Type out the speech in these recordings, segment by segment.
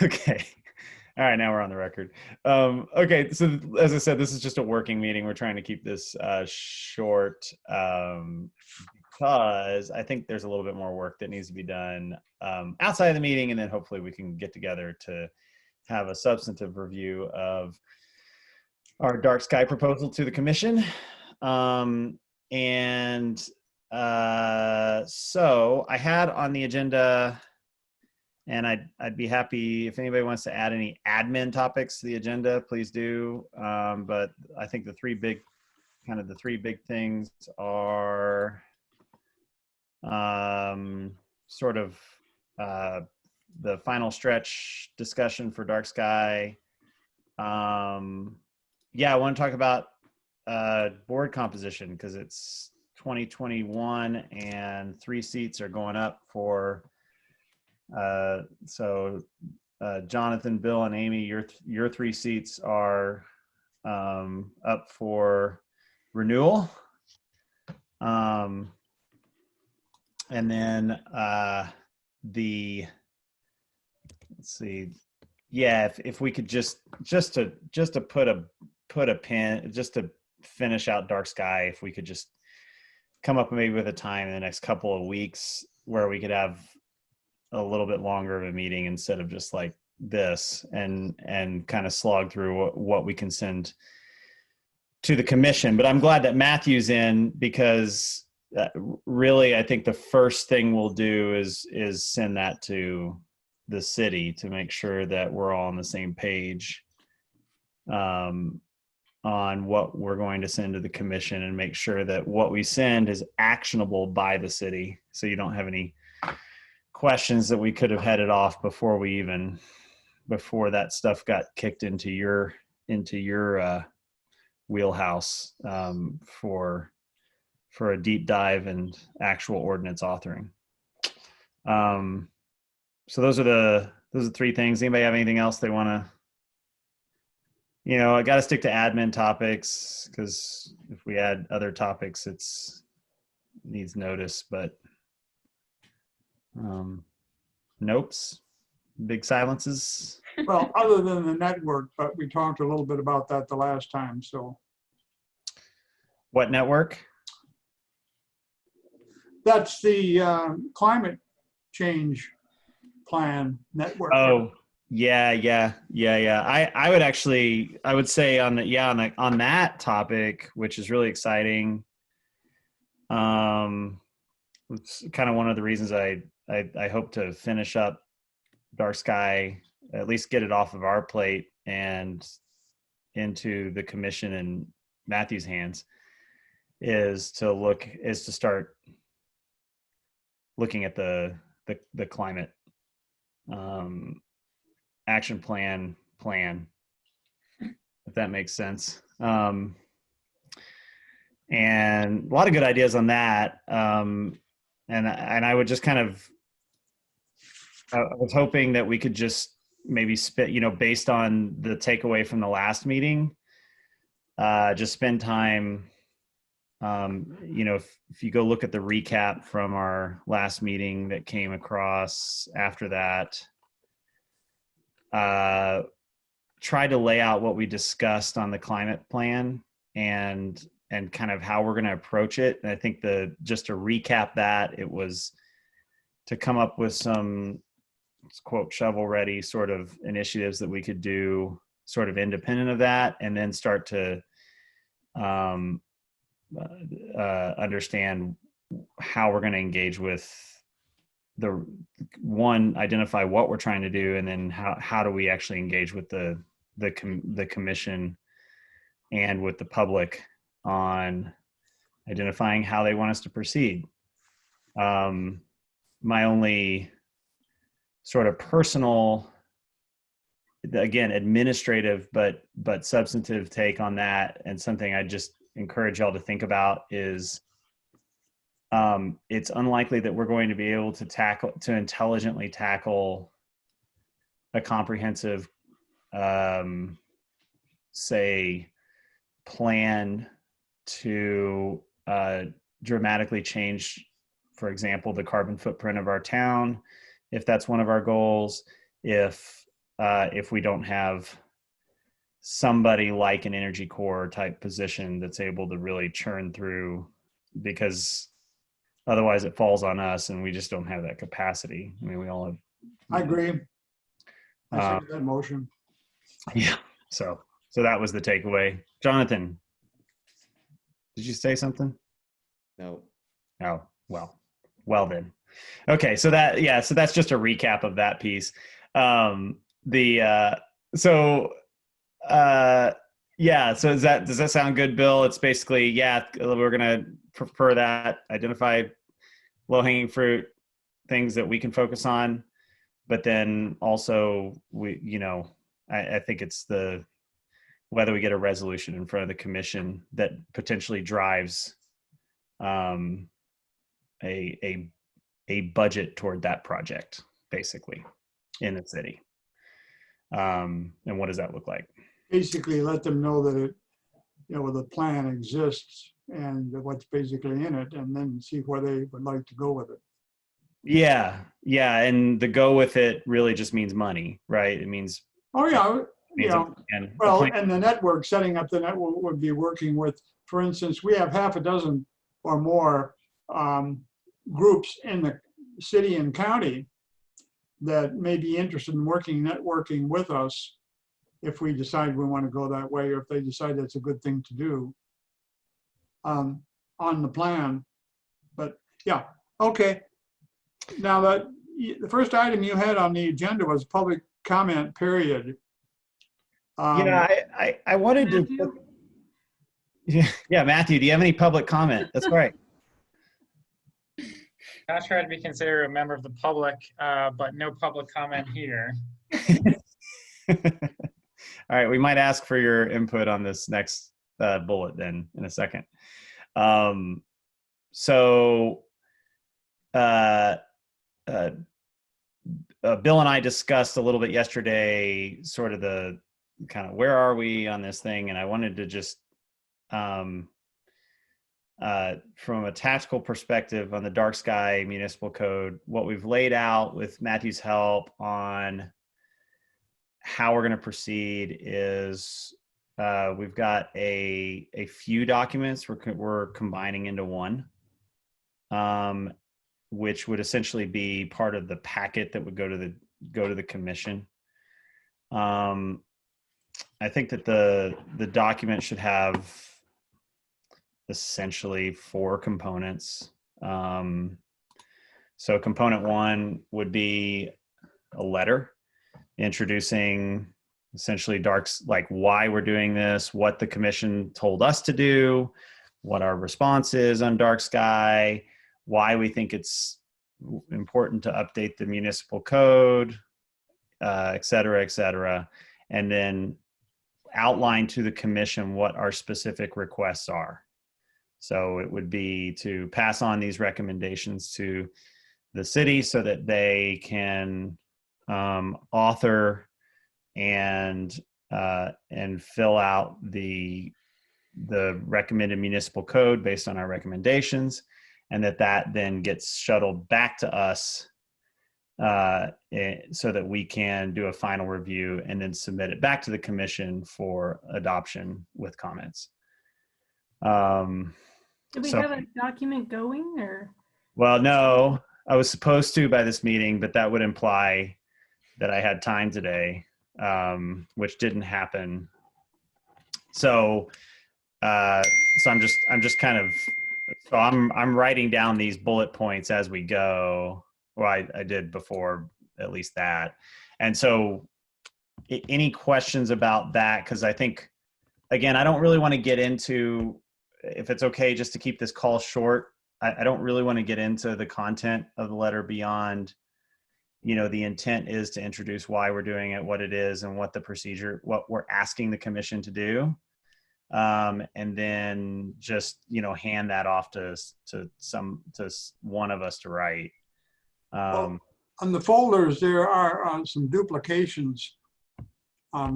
Okay. All right, now we're on the record. Okay, so as I said, this is just a working meeting. We're trying to keep this short because I think there's a little bit more work that needs to be done outside of the meeting, and then hopefully we can get together to have a substantive review of our dark sky proposal to the commission. So I had on the agenda, and I'd be happy if anybody wants to add any admin topics to the agenda, please do. But I think the three big things are sort of the final stretch discussion for dark sky. Yeah, I want to talk about board composition because it's 2021 and 3 seats are going up for Jonathan, Bill, and Amy, your 3 seats are up for renewal. And then let's see, yeah, if we could just to put a pin, just to finish out dark sky, if we could just come up maybe with a time in the next couple of weeks where we could have a little bit longer of a meeting instead of just like this, and kind of slog through what we can send to the commission. But I'm glad that Matthew's in, because really I think the first thing we'll do is send that to the city to make sure that we're all on the same page on what we're going to send to the commission, and make sure that what we send is actionable by the city, so you don't have any questions that we could have headed off before that stuff got kicked into your wheelhouse for a deep dive and actual ordinance authoring. So those are the 3 things. Anybody have anything else they want to? I got to stick to admin topics, because if we add other topics, it needs notice. But nopes, big silences. Well, other than the network, but we talked a little bit about that the last time. So, what network? That's the climate change plan network. Oh, yeah. I would say on that topic, which is really exciting. It's kind of one of the reasons I hope to finish up dark sky, at least get it off of our plate and into the commission and Matthew's hands, is to start looking at the climate action plan, if that makes sense. And a lot of good ideas on that. And I would just I was hoping that we could just maybe based on the takeaway from the last meeting, just spend time, if you go look at the recap from our last meeting that came across after that, try to lay out what we discussed on the climate plan and kind of how we're going to approach it. And I think just to recap that, it was to come up with some, quote, shovel ready sort of initiatives that we could do sort of independent of that, and then start to understand how we're going to engage with identify what we're trying to do, and then how do we actually engage with the commission and with the public on identifying how they want us to proceed. My only sort of personal, again, administrative but substantive take on that, and something I just encourage y'all to think about, is it's unlikely that we're going to be able to intelligently tackle a comprehensive say plan to dramatically change, for example, the carbon footprint of our town if that's one of our goals. If we don't have somebody like an Energy Corps type position that's able to really churn through, because otherwise it falls on us and we just don't have that capacity. I mean, we all have. I agree. I Uh, second that motion. Yeah. So that was the takeaway. Jonathan, did you say something? No. Oh, well then. Okay. So that's just a recap of that piece. So does that sound good, Bill? It's basically, we're going to prefer that, identify low hanging fruit, things that we can focus on, but then also I think it's whether we get a resolution in front of the commission that potentially drives a budget toward that project, basically, in the city. And what does that look like? Basically, let them know that the plan exists and what's basically in it, and then see where they would like to go with it. Yeah. And the go with it really just means money, right? It means. Oh yeah. And the network, setting up the network would be working with, for instance, we have half a dozen or more groups in the city and county that may be interested in networking with us if we decide we want to go that way, or if they decide that's a good thing to do on the plan. But yeah, okay. Now the first item you had on the agenda was public comment period. I wanted to. Yeah, Matthew, do you have any public comment? That's right. Not sure I'd be considered a member of the public, but no public comment here. All right, we might ask for your input on this next bullet then in a second. Bill and I discussed a little bit yesterday, sort of the kind of where are we on this thing, and I wanted to just from a tactical perspective on the dark sky municipal code, what we've laid out with Matthew's help on how we're going to proceed is we've got a few documents we're combining into one, which would essentially be part of the packet that would go to the commission. I think that the document should have essentially 4 components. So component 1 would be a letter introducing essentially like why we're doing this, what the commission told us to do, what our response is on dark sky, why we think it's important to update the municipal code, et cetera, and then outline to the commission what our specific requests are. So it would be to pass on these recommendations to the city so that they can author and fill out the recommended municipal code based on our recommendations, and that then gets shuttled back to us so that we can do a final review and then submit it back to the commission for adoption with comments. Do we have a document going, or? Well, no, I was supposed to by this meeting, but that would imply that I had time today, which didn't happen. So I'm just kind of, so I'm writing down these bullet points as we go. Well, I did before, at least that. And so any questions about that? Because I think, again, I don't really want to get into, if it's okay just to keep this call short, I don't really want to get into the content of the letter beyond, the intent is to introduce why we're doing it, what it is, and what the procedure, what we're asking the commission to do. And then just, hand that off to one of us to write. Well, on the folders, there are some duplications.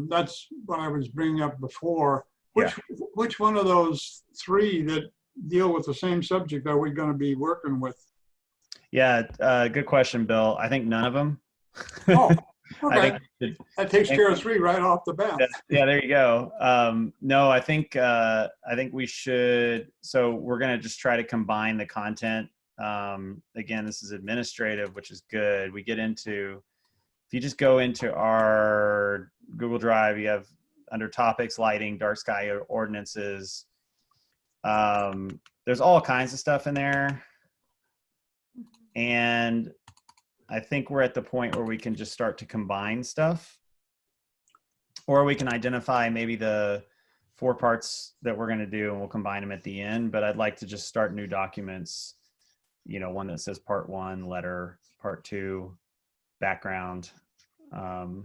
That's what I was bringing up before. Which one of those 3 that deal with the same subject are we going to be working with? Yeah, good question, Bill. I think none of them. Oh, I okay. think That takes care of 3 right off the bat. yeah, there you go. No, I think we should. So we're gonna just try to combine the content. Again, this is administrative, which is good. We get into, if you just go into our Google Drive, you have under topics, lighting, dark sky, ordinances. There's all kinds of stuff in there, and I think we're at the point where we can just start to combine stuff. Or we can identify maybe the 4 parts that we're going to do and we'll combine them at the end. But I'd like to just start new documents, one that says part 1, letter, part 2, background, part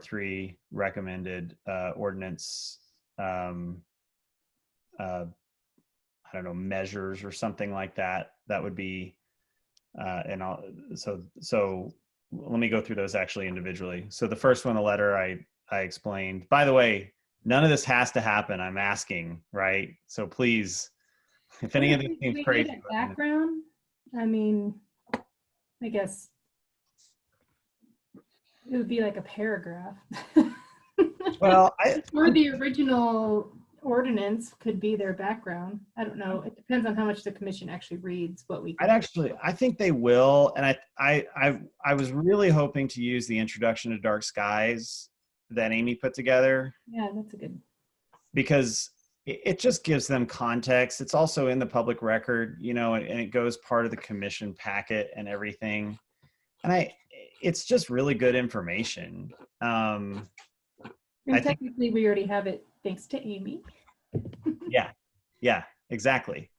3, recommended, ordinance, I don't know, measures or something like that. That would be, so let me go through those actually individually. So the first one, the letter, I explained. By the way, none of this has to happen. I'm asking, right? So please, if any of this seems We crazy. need a background. I mean, I guess it would be like a paragraph. Well, Or the original ordinance could be their background. I don't know. It depends on how much the commission actually reads what we. I think they will. And I was really hoping to use the introduction to dark skies that Amy put together. Yeah, that's a good. Because it just gives them context. It's also in the public record, and it goes part of the commission packet and everything. And it's just really good information. And I think, technically, we already have it thanks to Amy. yeah, exactly.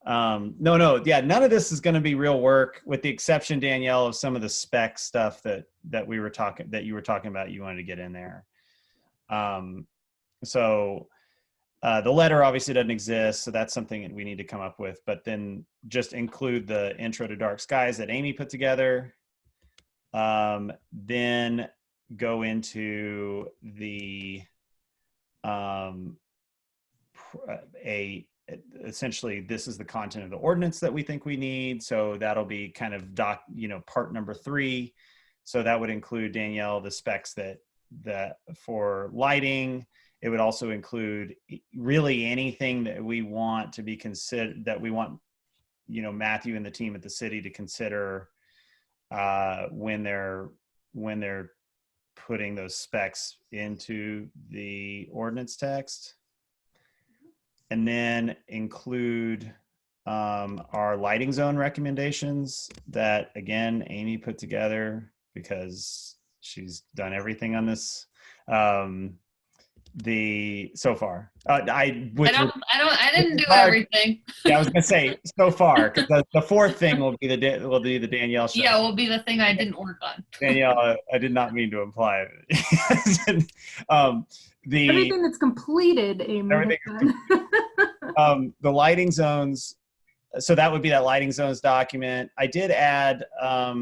No, yeah, none of this is going to be real work, with the exception, Danielle, of some of the spec stuff that you were talking about. You wanted to get in there. So the letter obviously doesn't exist, so that's something that we need to come up with. But then just include the intro to dark skies that Amy put together. Then go into the essentially, this is the content of the ordinance that we think we need. So that'll be kind of part number 3. So that would include, Danielle, the specs that for lighting. It would also include really anything that we want to be considered, that we want, Matthew and the team at the city to consider when they're putting those specs into the ordinance text. And then include our lighting zone recommendations that, again, Amy put together because she's done everything on this. So far, I didn't do everything. Yeah, I was gonna say so far, because the 4th thing will be the Danielle show. Yeah, will be the thing I didn't work on. Danielle, I did not mean to imply it. Everything that's completed, Amy. Everything the lighting zones. So that would be that lighting zones document. I did add a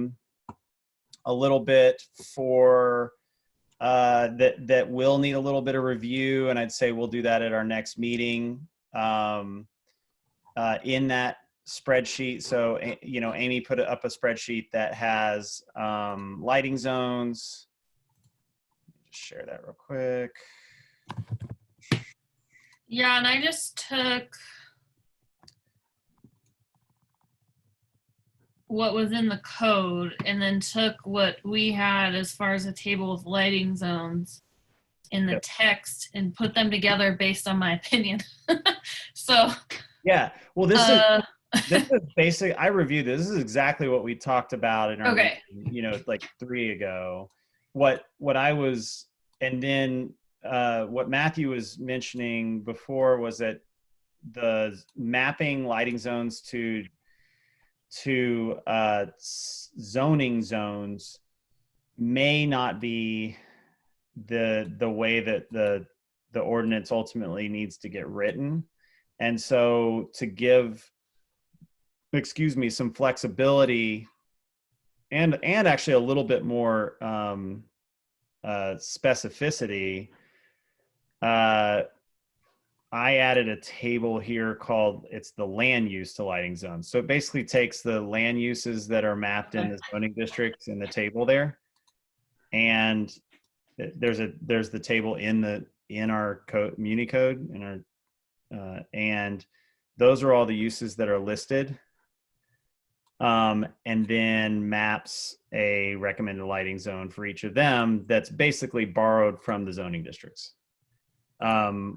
little bit for that will need a little bit of review, and I'd say we'll do that at our next meeting in that spreadsheet. So Amy put up a spreadsheet that has lighting zones. Just share that real quick. Yeah, and I just took what was in the code and then took what we had as far as a table of lighting zones in the text and put them together based on my opinion. So yeah, well, this is basic. I reviewed this. This is exactly what we talked about in our meeting, like 3 ago. What I was, and then what Matthew was mentioning before was that the mapping lighting zones to zoning zones may not be the way that the ordinance ultimately needs to get written. And so to give, some flexibility and actually a little bit more specificity, I added a table here called, it's the land use to lighting zones. So it basically takes the land uses that are mapped in the zoning districts in the table there. And there's the table in our code, Muni code, in our, and those are all the uses that are listed. And then maps a recommended lighting zone for each of them that's basically borrowed from the zoning districts,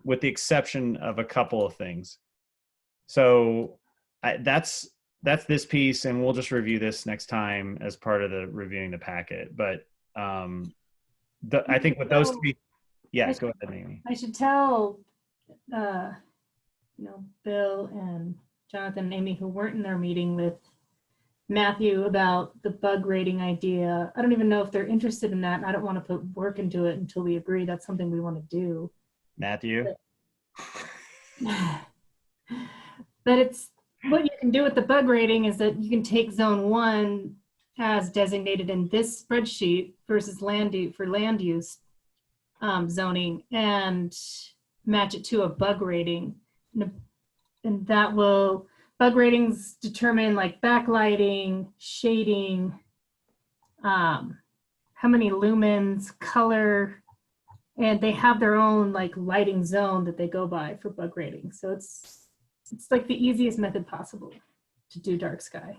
with the exception of a couple of things. So that's this piece, and we'll just review this next time as part of the reviewing the packet. But I think with those three, yeah, go ahead, Amy. I should tell, Bill and Jonathan and Amy, who weren't in our meeting with Matthew about the bug rating idea. I don't even know if they're interested in that. I don't want to put work into it until we agree that's something we want to do. Matthew? But it's what you can do with the bug rating is that you can take zone 1 as designated in this spreadsheet versus land use zoning and match it to a bug rating. And that will, bug ratings determine like backlighting, shading, how many lumens, color, and they have their own like lighting zone that they go by for bug rating. So it's like the easiest method possible to do dark sky.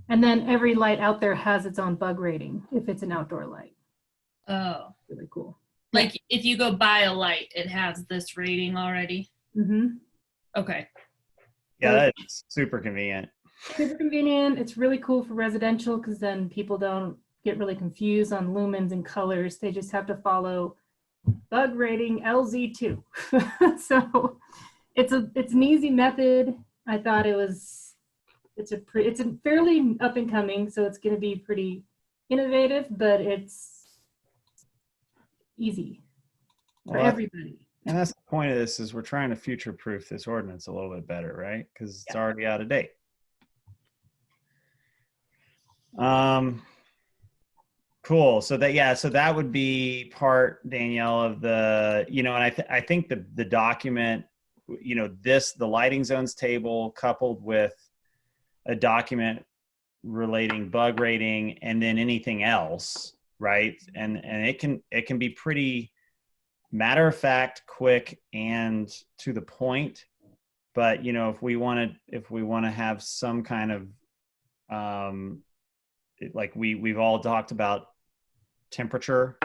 And then every light out there has its own bug rating if it's an outdoor light. Oh, Really cool. like if you go buy a light, it has this rating already. Mm-hmm. Okay. Yeah, that's super convenient. Super convenient. It's really cool for residential because then people don't get really confused on lumens and colors. They just have to follow bug rating LZ2. So it's an easy method. I thought it's a fairly up and coming, so it's going to be pretty innovative, but it's easy for everybody. And that's the point of this, is we're trying to future-proof this ordinance a little bit better, right? Because it's already out of date. Cool. So that would be part, Danielle, of the, and I think the document, the lighting zones table coupled with a document relating bug rating and then anything else, right? And it can be pretty matter of fact, quick, and to the point. But if we want to have some kind of like we've all talked about temperature,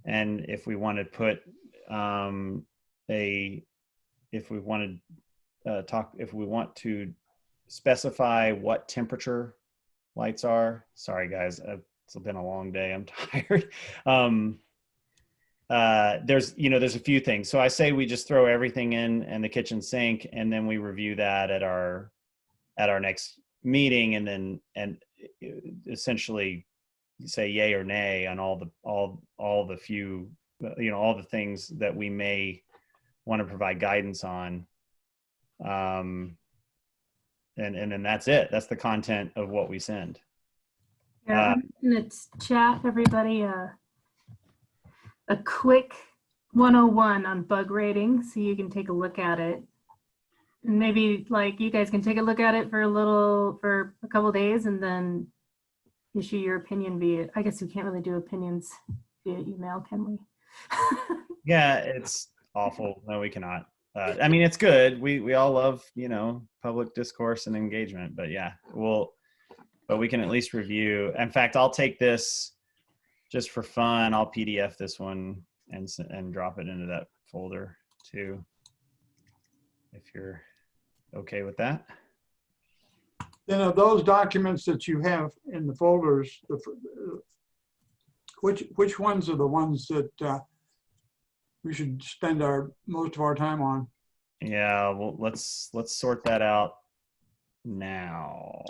and if we want to put if we want to specify what temperature lights are. Sorry guys, it's been a long day, I'm tired. There's a few things. So I say we just throw everything in the kitchen sink, and then we review that at our next meeting, and essentially say yay or nay on all the few, all the things that we may want to provide guidance on. And then that's it. That's the content of what we send. Yeah, I'm gonna chat everybody a quick 101 on bug rating so you can take a look at it. And maybe like you guys can take a look at it for a couple days and then issue your opinion via, I guess we can't really do opinions via email, can we? Yeah, it's awful. No, we cannot. I mean, it's good. We all love, public discourse and engagement, but yeah, but we can at least review. In fact, I'll take this just for fun. I'll PDF this one and drop it into that folder too, if you're okay with that. Those documents that you have in the folders, which ones are the ones that we should spend most of our time on? Yeah, well, let's sort that out now.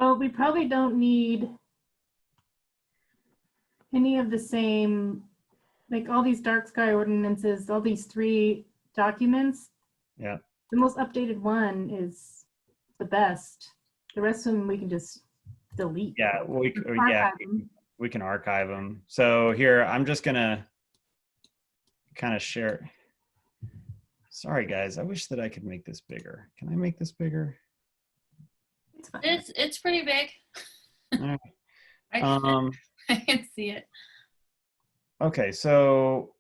Oh, we probably don't need any of the same, like all these dark sky ordinances, all these 3 documents. Yeah. The most updated one is the best. The rest of them we can just delete. Yeah, we can archive them. So here, I'm just gonna kind of share. Sorry, guys. I wish that I could make this bigger. Can I make this bigger? It's fine. It's pretty big. All right. I can, I can see it. Okay, so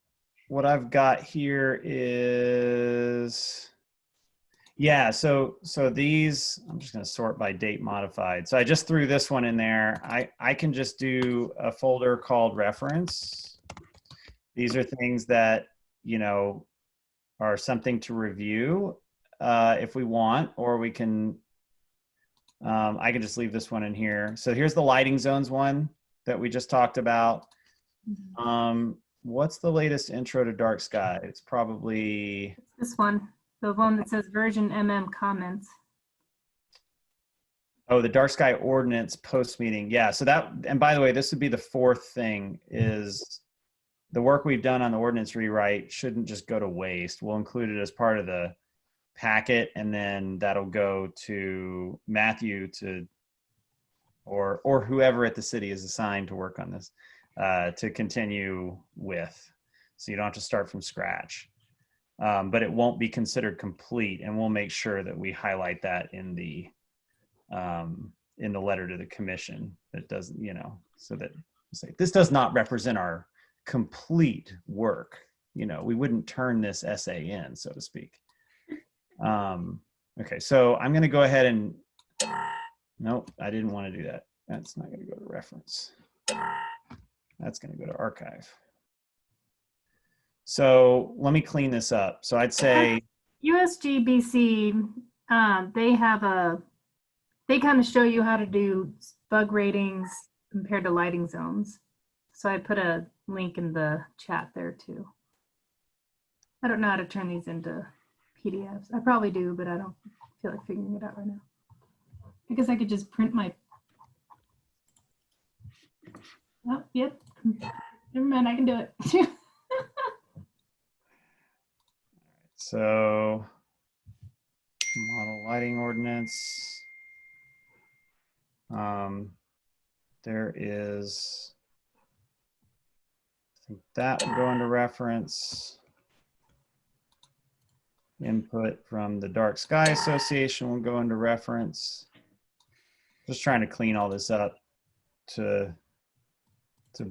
what I've got here is, yeah, so these, I'm just going to sort by date modified. So I just threw this one in there. I can just do a folder called reference. These are things that, you know, are something to review if we want, or we can, I can just leave this one in here. So here's the lighting zones one that we just talked about. What's the latest intro to dark sky? It's probably This one, the one that says version comments. Oh, the dark sky ordinance post meeting. Yeah. So that, and by the way, this would be the fourth thing, is the work we've done on the ordinance rewrite shouldn't just go to waste. We'll include it as part of the packet, and then that'll go to Matthew or whoever at the city is assigned to work on this to continue with. So you don't have to start from scratch. But it won't be considered complete, and we'll make sure that we highlight that in the letter to the commission. That doesn't, you know, so that say this does not represent our complete work. You know, we wouldn't turn this essay in, so to speak. Okay, so I'm going to go ahead and, nope, I didn't want to do that. That's not going to go to reference. That's going to go to archive. So let me clean this up. So I'd say USGBC, they kind of show you how to do bug ratings compared to lighting zones. So I put a link in the chat there too. I don't know how to turn these into PDFs. I probably do, but I don't feel like figuring it out right now. I guess I could just print my, oh, yep. Never mind, I can do it. So, model lighting ordinance. There is, I think that will go into reference. Input from the Dark Sky Association will go into reference. Just trying to clean all this up to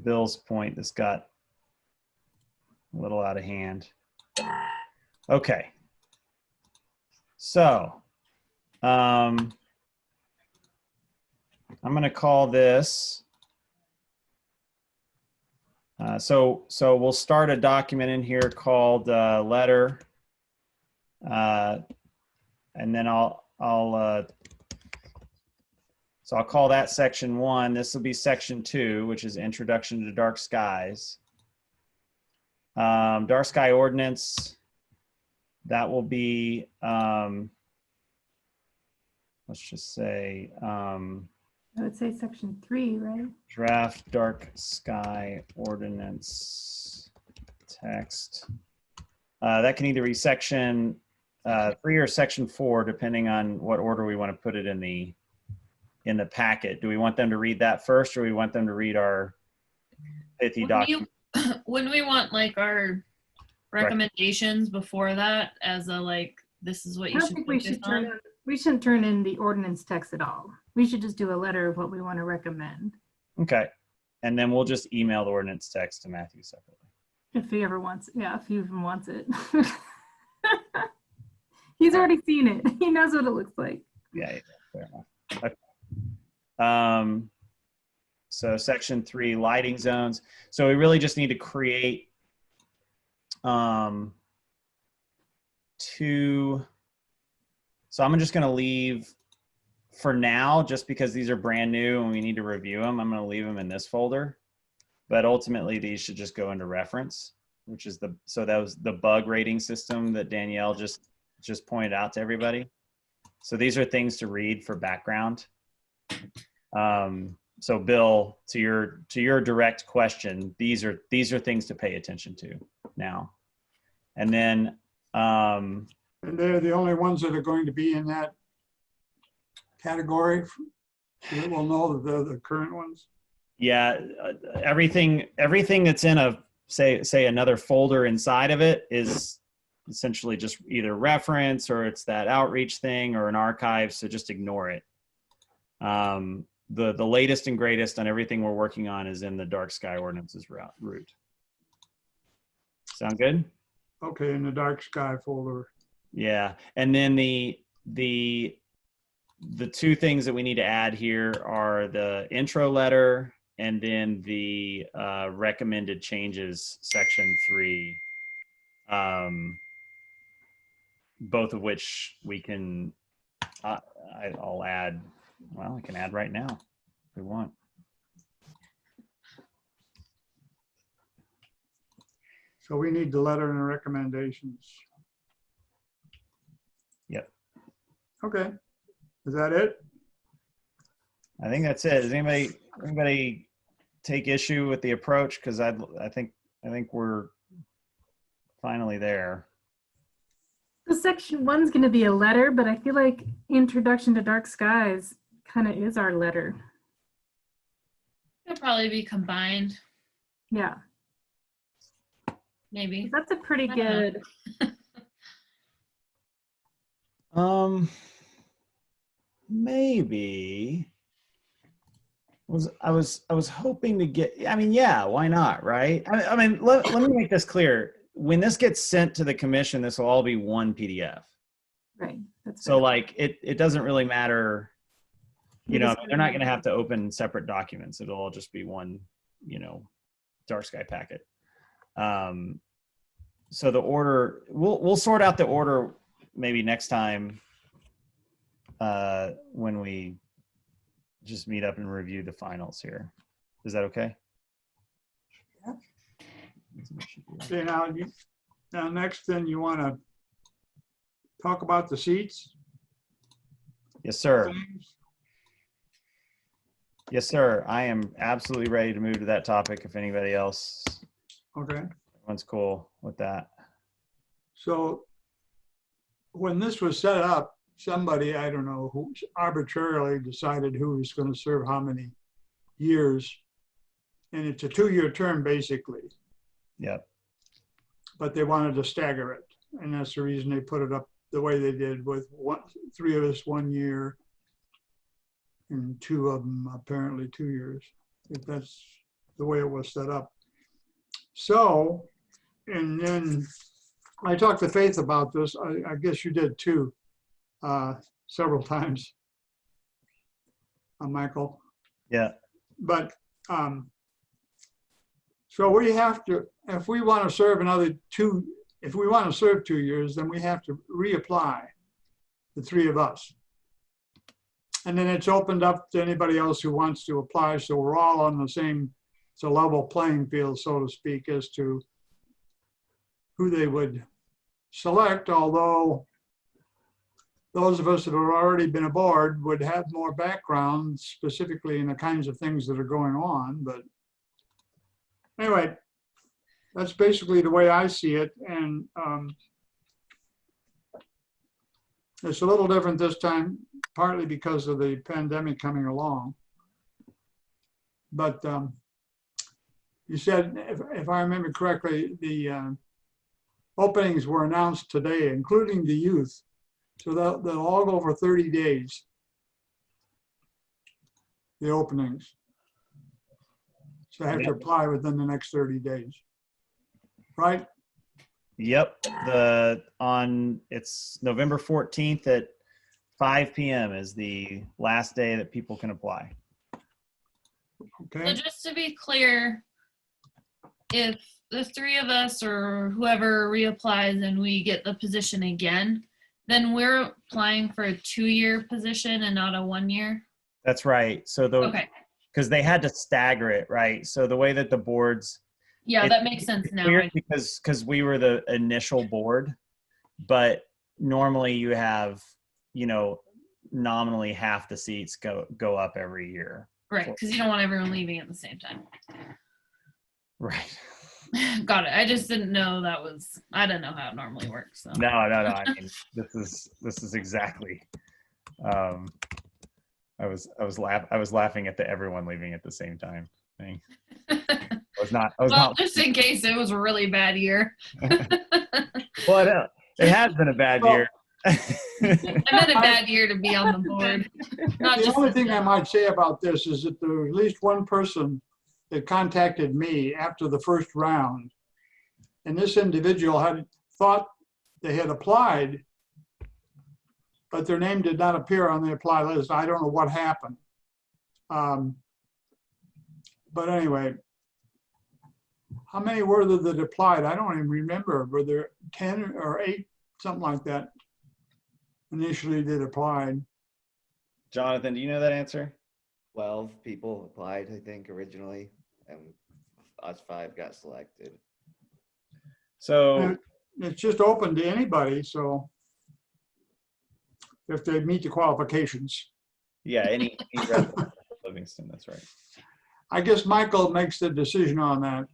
Bill's point. This got a little out of hand. Okay, so I'm going to call this. So we'll start a document in here called letter, and then I'll call that section 1. This will be section 2, which is introduction to dark skies. Dark sky ordinance. That will be, let's just say, I would say section 3, right? draft dark sky ordinance text. That can either be section 3 or section 4, depending on what order we want to put it in the packet. Do we want them to read that first, or we want them to read our pithy document? Wouldn't we want like our recommendations before that as a like, this is what you I don't should think we focus should on? we shouldn't turn in the ordinance text at all. We should just do a letter of what we want to recommend. Okay, and then we'll just email the ordinance text to Matthew separately. If he ever wants, yeah, if he even wants it. He's already seen it. He knows what it looks like. Yeah, fair enough. Okay. So section 3, lighting zones. So we really just need to create 2. So I'm just going to leave for now, just because these are brand new and we need to review them. I'm going to leave them in this folder, but ultimately these should just go into reference, which is so that was the bug rating system that Danielle just pointed out to everybody. So these are things to read for background. So Bill, to your direct question, these are things to pay attention to now. And then And they're the only ones that are going to be in that category, so that we'll know that they're the current ones. yeah, everything that's in a say another folder inside of it is essentially just either reference or it's that outreach thing or an archive. So just ignore it. The latest and greatest on everything we're working on is in the dark sky ordinances root. Sound good? Okay, in the dark sky folder. Yeah. And then the two things that we need to add here are the intro letter and then the recommended changes section 3. Both of which we can, I'll add, well, I can add right now if we want. So we need the letter and the recommendations. Yep. Okay, is that it? I think that's it. Does anybody take issue with the approach? Because I think we're finally there. So section 1's going to be a letter, but I feel like Introduction to Dark Skies kind of is our letter. It'll probably be combined, Yeah, maybe. that's a pretty I don't good. Maybe. I was hoping to get. I mean, yeah, why not, right? I mean, let me make this clear. When this gets sent to the commission, this will all be one PDF. Right. That's So right. like it doesn't really matter, You know, just they're not going to have to open separate documents. It'll all just be one, dark sky packet. So the order, we'll sort out the order maybe next time when we just meet up and review the finals here. Is that okay? Okay, now next then you want to talk about the seats? Yes, sir. Yes, sir. I am absolutely ready to move to that topic if anybody else, Okay, everyone's cool with that. so when this was set up, somebody, I don't know, who arbitrarily decided who was going to serve how many years. And it's a 2-year term basically, Yep. but they wanted to stagger it. And that's the reason they put it up the way they did with 3 of us 1 year and 2 of them apparently 2 years, if that's the way it was set up. So, and then I talked to Faith about this. I guess you did too, several times, Michael. Yeah. But so we have to, if we want to serve another 2, if we want to serve 2 years, then we have to reapply, the 3 of us. And then it's opened up to anybody else who wants to apply. So we're all on the same, it's a level playing field, so to speak, as to who they would select, although those of us that have already been aboard would have more background specifically in the kinds of things that are going on. But anyway, that's basically the way I see it. And it's a little different this time, partly because of the pandemic coming along. But you said, if I remember correctly, the openings were announced today, including the youth. So they'll all go for 30 days, the openings. So I have to apply within the next 30 days, right? Yep. It's November 14th at 5 p.m. is the last day that people can apply. Okay. So just to be clear, if the 3 of us or whoever reapplies and we get the position again, then we're applying for a 2-year position and not a 1-year? That's right. So Okay. because they had to stagger it, right? So the way that the boards, Yeah, It- that makes sense now. weird because we were the initial board, but normally you have, nominally half the seats go up every year. Right, because you don't want everyone leaving at the same time. Right. Got it. I just didn't know I don't know how it normally works. So. No. I mean, this is exactly. I was laughing at the everyone leaving at the same time thing. I was Well, not. just in case it was a really bad year. Well, it has been a bad Well, year. I meant a bad year to be on the board. Not The just only in thing I general. might say about this is that there was at least one person that contacted me after the first round. And this individual had thought they had applied, but their name did not appear on the apply list. I don't know what happened. But anyway, how many were there that applied? I don't even remember. Were there 10 or 8, something like that, initially that applied? Jonathan, do you know that answer? 12 people applied, I think, originally, and us 5 got selected. So It's just open to anybody, so if they meet the qualifications. yeah, any resident of Livingston, that's right. I guess Michael makes the decision on that.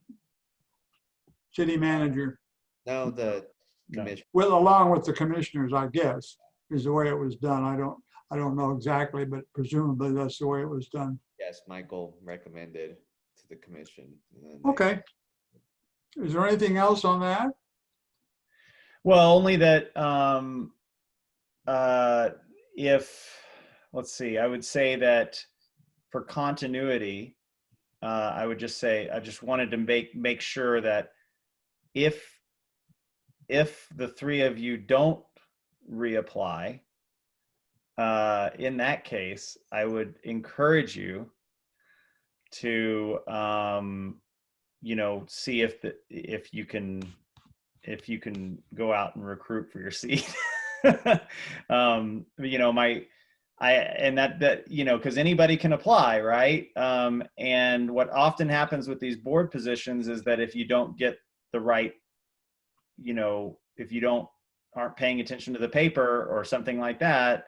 City manager, No, the No. commission, well, along with the commissioners, I guess, is the way it was done. I don't know exactly, but presumably that's the way it was done. yes, Michael recommended to the commission. And then they- Okay. Is there anything else on that? Well, only that if, let's see, I would say that for continuity, I would just say, I just wanted to make sure that if the 3 of you don't reapply, in that case, I would encourage you to, see if you can go out and recruit for your seat. Because anybody can apply, right? And what often happens with these board positions is that if you don't get the right, if you aren't paying attention to the paper or something like that,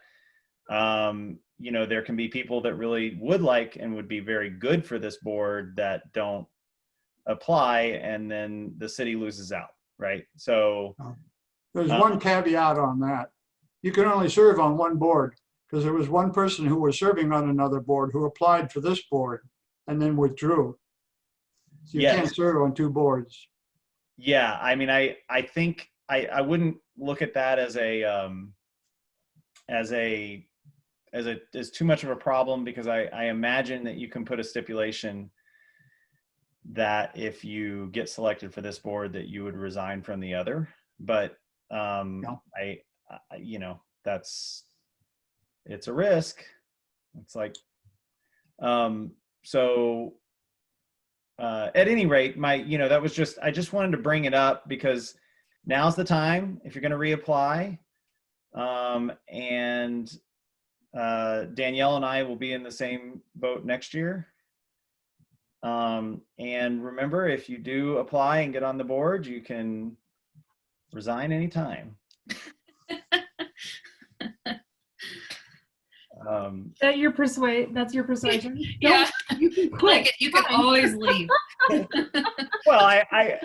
there can be people that really would like and would be very good for this board that don't apply, and then the city loses out, right? So There's one caveat on that. You can only serve on one board, because there was one person who was serving on another board who applied for this board and then withdrew. So you Yes. can't serve on 2 boards. yeah, I mean, I think I wouldn't look at that as too much of a problem, because I imagine that you can put a stipulation that if you get selected for this board that you would resign from the other. But it's a risk. It's like, at any rate, that was just, I just wanted to bring it up because now's the time if you're going to reapply. And Danielle and I will be in the same boat next year. And remember, if you do apply and get on the board, you can resign anytime. That's your persuasion. Yeah, You can like quit. it, you can Fine. always leave. Well, I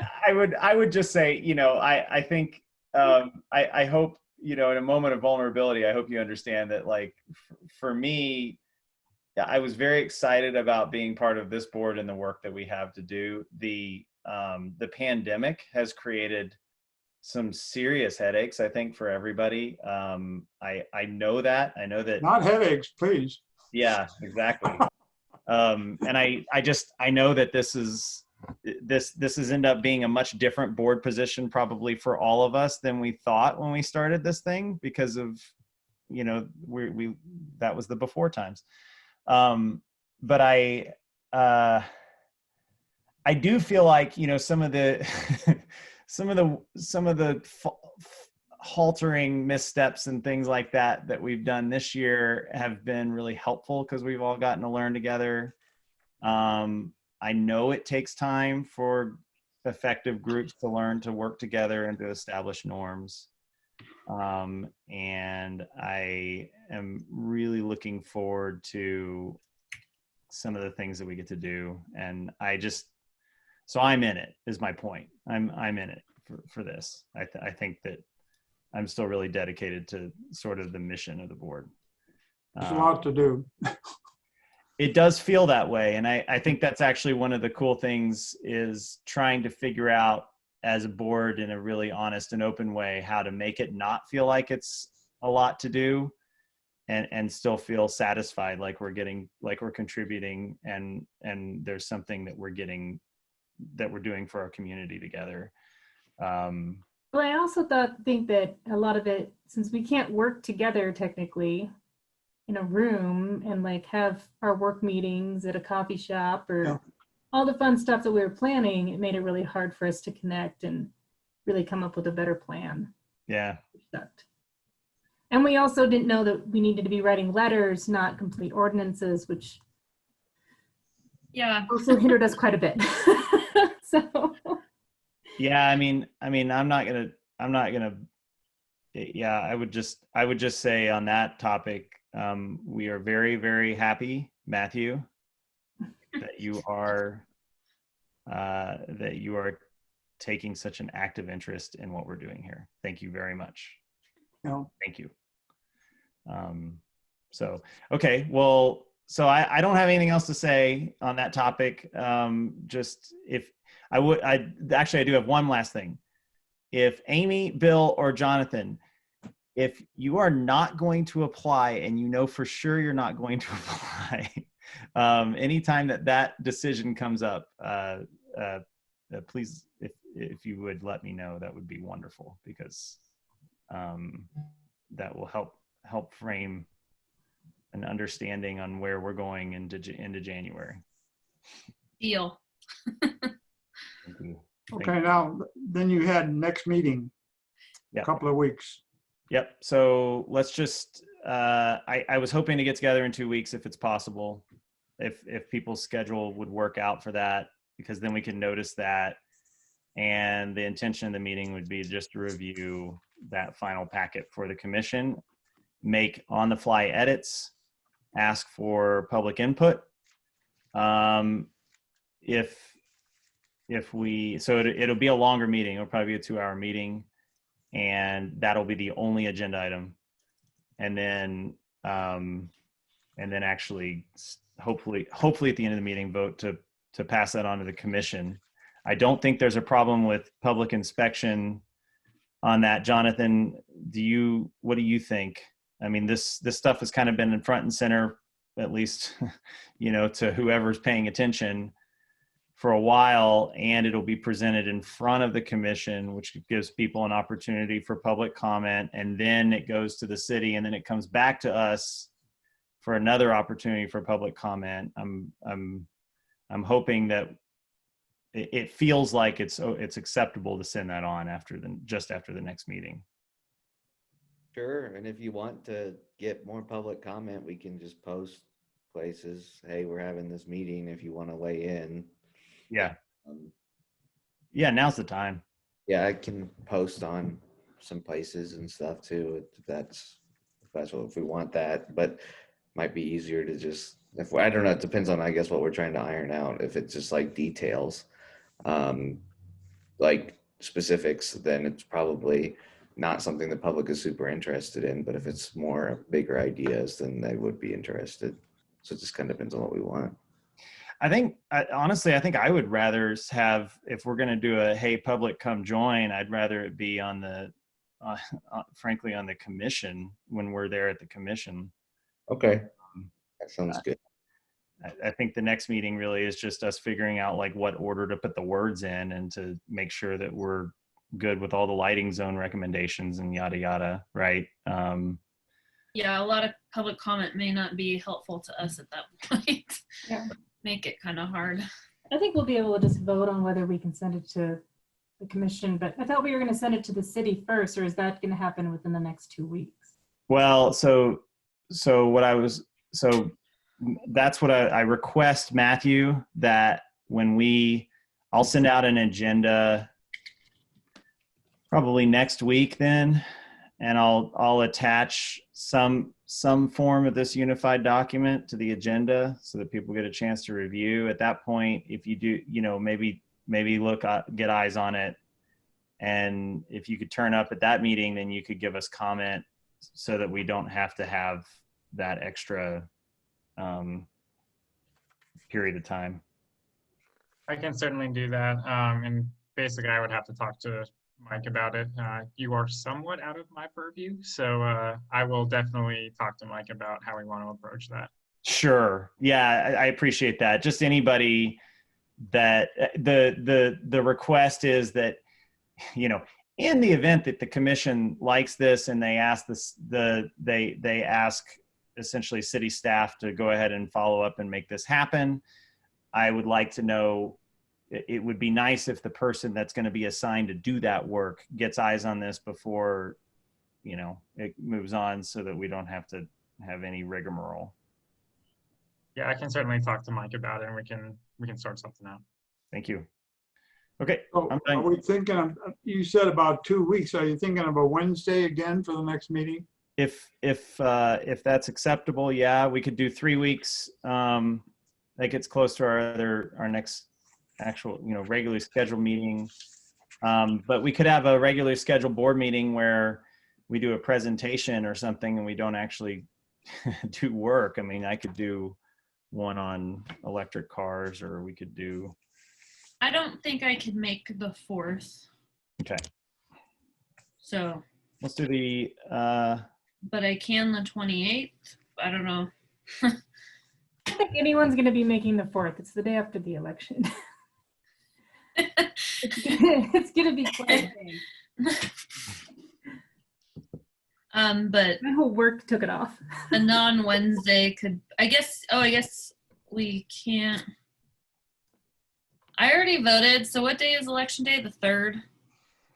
would just say, I think, I hope, in a moment of vulnerability, I hope you understand that, like, for me, I was very excited about being part of this board and the work that we have to do. The pandemic has created some serious headaches, I think, for everybody. I know that. Not headaches, please. Yeah, exactly. And I know that this has ended up being a much different board position probably for all of us than we thought when we started this thing, because of, that was the before times. But I do feel like, some of the haltering missteps and things like that we've done this year have been really helpful, because we've all gotten to learn together. I know it takes time for effective groups to learn to work together and to establish norms. And I am really looking forward to some of the things that we get to do. And so I'm in it, is my point. I'm in it for this. I think that I'm still really dedicated to sort of the mission of the board. There's a lot to do. It does feel that way. And I think that's actually one of the cool things is trying to figure out as a board in a really honest and open way, how to make it not feel like it's a lot to do and still feel satisfied, like we're contributing and there's something that we're doing for our community together. Well, I also think that a lot of it, since we can't work together technically in a room and like have our work meetings at a coffee shop or Yeah. all the fun stuff that we were planning, it made it really hard for us to connect and really come up with a better plan. Yeah. Which sucked. And we also didn't know that we needed to be writing letters, not complete ordinances, which Yeah. also hindered us quite a bit. So Yeah. I mean, I'm not gonna, yeah, I would just say on that topic, we are very, very happy, Matthew, that you are taking such an active interest in what we're doing here. Thank you very much. No. Thank you. So, okay, well, so I don't have anything else to say on that topic. Just if I do have one last thing. If Amy, Bill, or Jonathan, if you are not going to apply and you know for sure you're not going to apply, anytime that decision comes up, please, if you would let me know, that would be wonderful, because that will help frame an understanding on where we're going into January. Deal. Thank you. Okay, now, then you had next meeting, Yeah. a couple of weeks. Yep. So let's just, I was hoping to get together in 2 weeks if it's possible, if people's schedule would work out for that, because then we can notice that. And the intention of the meeting would be just to review that final packet for the commission, make on the fly edits, ask for public input. It'll be a longer meeting. It'll probably be a 2-hour meeting, and that'll be the only agenda item. And then actually, hopefully at the end of the meeting, vote to pass that on to the commission. I don't think there's a problem with public inspection on that. Jonathan, what do you think? I mean, this stuff has kind of been in front and center, at least, to whoever's paying attention for a while, and it'll be presented in front of the commission, which gives people an opportunity for public comment, and then it goes to the city, and then it comes back to us for another opportunity for public comment. I'm hoping that it feels like it's acceptable to send that on just after the next meeting. Sure, and if you want to get more public comment, we can just post places, hey, we're having this meeting if you want to weigh in. Yeah. Yeah, now's the time. Yeah, I can post on some places and stuff too, if we want that, but might be easier to just, I don't know, it depends on, I guess, what we're trying to iron out. If it's just like details, like specifics, then it's probably not something the public is super interested in, but if it's more bigger ideas, then they would be interested. So it just kind of depends on what we want. Honestly, I think I would rather have, if we're going to do a, hey, public, come join, I'd rather it be on the, frankly, on the commission, when we're there at the commission. Okay, that sounds good. I think the next meeting really is just us figuring out like what order to put the words in, and to make sure that we're good with all the lighting zone recommendations and yada, yada. Right. Yeah. A lot of public comment may not be helpful to us at that point. Yeah. Make it kind of hard. I think we'll be able to just vote on whether we can send it to the commission, but I thought we were going to send it to the city first, or is that going to happen within the next 2 weeks? Well, so that's what I request, Matthew, that I'll send out an agenda probably next week then, and I'll attach some form of this unified document to the agenda so that people get a chance to review. At that point, if you do, maybe get eyes on it. And if you could turn up at that meeting, then you could give us comment so that we don't have to have that extra period of time. I can certainly do that. And basically, I would have to talk to Mike about it. You are somewhat out of my purview, so I will definitely talk to Mike about how we want to approach that. Sure. Yeah, I appreciate that. Just anybody that the request is that, you know, in the event that the commission likes this and they ask they ask essentially city staff to go ahead and follow up and make this happen, I would like to know, it would be nice if the person that's going to be assigned to do that work gets eyes on this before, you know, it moves on, so that we don't have to have any rigmarole. Yeah, I can certainly talk to Mike about it, and we can sort something out. Thank you. Okay, So I'm are done. we thinking of, you said about 2 weeks. Are you thinking of a Wednesday again for the next meeting? If that's acceptable, yeah, we could do 3 weeks. That gets close to our next actual, you know, regularly scheduled meeting. But we could have a regularly scheduled board meeting where we do a presentation or something and we don't actually do work. I mean, I could do one on electric cars, or we could do. I don't think I could make the 4th. Okay, So, let's do the. but I can the 28th. I don't know. I don't think anyone's going to be making the 4th. It's the day after the election. It's going to be quite a day. But My whole work took it off. a non-Wednesday could, I guess we can't. I already voted. So what day is election day? The 3rd?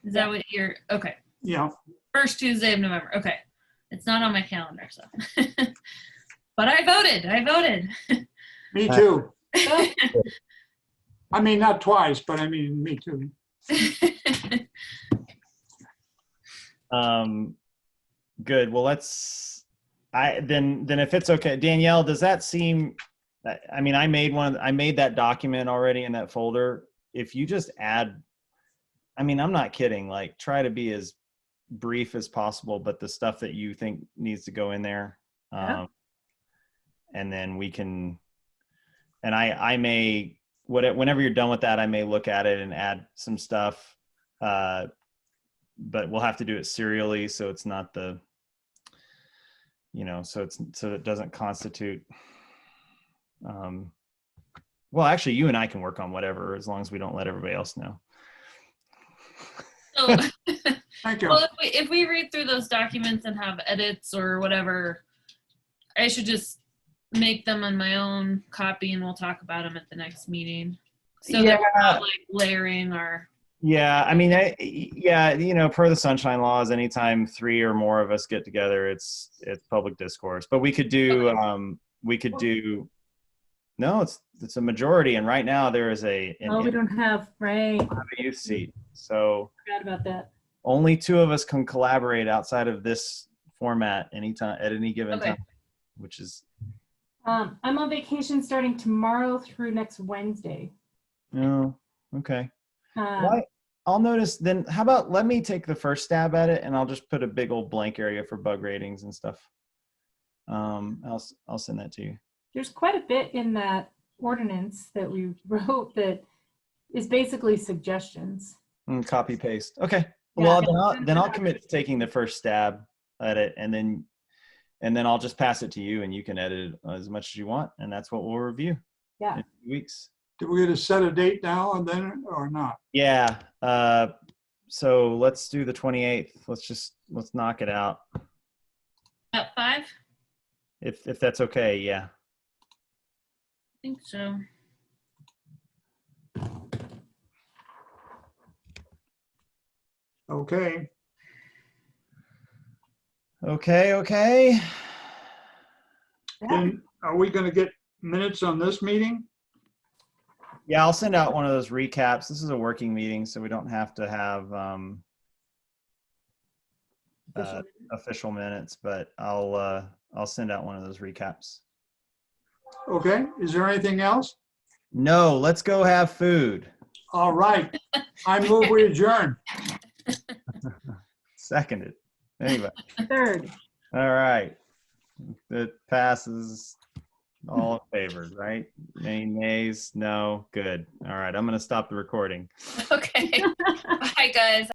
Is that what you're, okay. Yeah, First Tuesday of November. Okay. It's not on my calendar, so. But I voted. me too. I mean, not twice, but I mean, me too. Good. Well, then if it's okay, Danielle, does that seem, I mean, I made that document already in that folder. If you just add, I mean, I'm not kidding, like try to be as brief as possible, but the stuff that you think needs to go in there. Yeah. And then we can, and I may, whenever you're done with that, I may look at it and add some stuff. But we'll have to do it serially, so it's not the, you know, so it doesn't constitute. Well, actually, you and I can work on whatever, as long as we don't let everybody else know. So, Thank you. well, if we read through those documents and have edits or whatever, I should just make them on my own copy and we'll talk about them at the next meeting. So that we're not like layering our. Yeah, I mean, yeah, you know, per the sunshine laws, anytime 3 or more of us get together, it's public discourse. But we could do, no, it's a majority, and right now there is we don't have, right. a youth seat, so Forgot about that. only 2 of us can collaborate outside of this format anytime at any given Okay. time, which is. I'm on vacation starting tomorrow through next Wednesday. Oh, okay. Um, Why? I'll notice then. How about let me take the first stab at it, and I'll just put a big old blank area for bug ratings and stuff. I'll send that to you. There's quite a bit in that ordinance that we wrote that is basically suggestions. Copy paste. Okay. Yeah. Well, then I'll commit to taking the first stab at it, and then I'll just pass it to you, and you can edit it as much as you want, and that's what we'll review. Yeah. In 2 weeks. Did we get to set a date now and then or not? Yeah. So let's do the 28th. Let's knock it out. At 5? I If that's okay. Yeah. think so. Okay. Okay. Then are we going to get minutes on this meeting? Yeah, I'll send out one of those recaps. This is a working meeting, so we don't have to have official minutes, but I'll send out one of those recaps. Okay. Is there anything else? No, let's go have food. All right. I move we adjourn. Seconded. Anyway, Third. all right. It passes. All in favor, right? Any nays? No. Good. All right. I'm going to stop the recording. Okay. Bye, guys.